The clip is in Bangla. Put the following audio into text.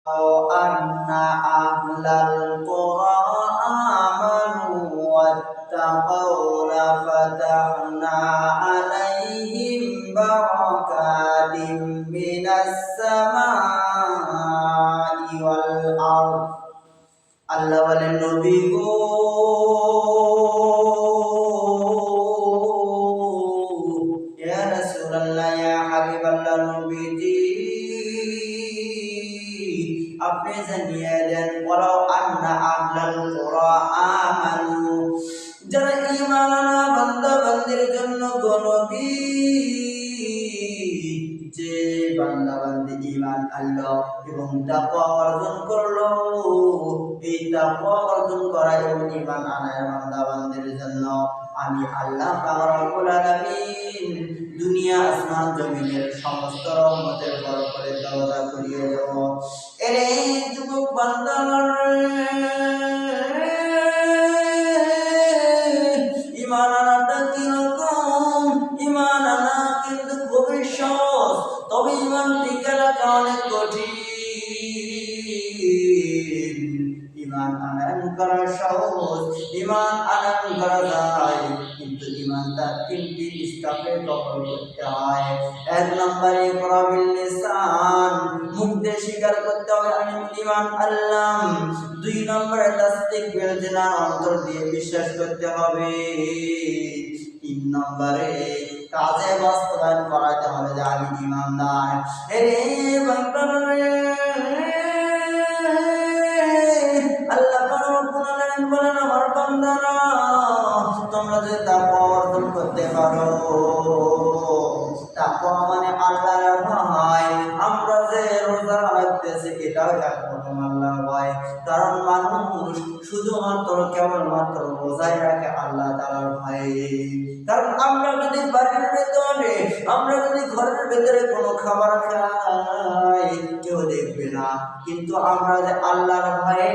أو أن أهل القرى آمنوا واتقوا لفتحنا عليهم بركات من السماء والأرض আল্লাহ বলেন নবী গো ইয়া রাসূলুল্লাহ ইয়া হাবিবাল্লাহ নবীজি আপনি জানিয়ে দেন ওয়ালাউ আন্না আহলাল কুরা আমানু যারা ঈমান আনা বান্দা বান্দির জন্য গো নবী যে বান্দা বান্দি ঈমান আনলো এবং তাকওয়া অর্জন করলো এই তাকওয়া অর্জন করা এবং ঈমান আনার বান্দা বান্দির জন্য আমি আল্লাহ পাক রব্বুল আলামিন দুনিয়া আসমান জমিনের সমস্ত রহমতের বরকতে দরজা খুলিয়ে দেব। এরে যুবক বান্দা ঈমান আনাটা কিরকম? ঈমান আনা কিন্তু খুবই সহজ, তবে ঈমান টিকে রাখা অনেক কঠিন। ঈমান আনয়ন করা সহজ, ঈমান আনয়ন করা যায়, কিন্তু ঈমান তার তিনটি স্তরে দখল করতে হয়। এক নম্বরে ইকরা বিল লিসান, মুখ দিয়ে স্বীকার করতে হবে আমি ঈমান আনলাম। দুই নম্বরে তাসদীক বিল জিনান, অন্তর দিয়ে বিশ্বাস করতে হবে। তিন নম্বরে কাজে বাস্তবায়ন করাতে হবে যে আমি ঈমানদার। এরে বান্দারে আল্লাহ বলেন আমার বান্দারা তোমরা যে তাকওয়া অর্জন করতে পারো, তাকওয়া মানে আল্লাহর ভয়। আমরা যে রোজা রাখতেছি এটাও এক রকম আল্লাহর ভয়, কারণ মানুষ শুধুমাত্র কেবলমাত্র রোজাই রাখে আল্লাহ তাআলার ভয়ে। কারণ আমরা যদি বাড়ির ভেতরে, আমরা যদি ঘরের ভেতরে কোনো খাবার খাই কেউ দেখবে না, কিন্তু আমরা যে আল্লাহর ভয়ে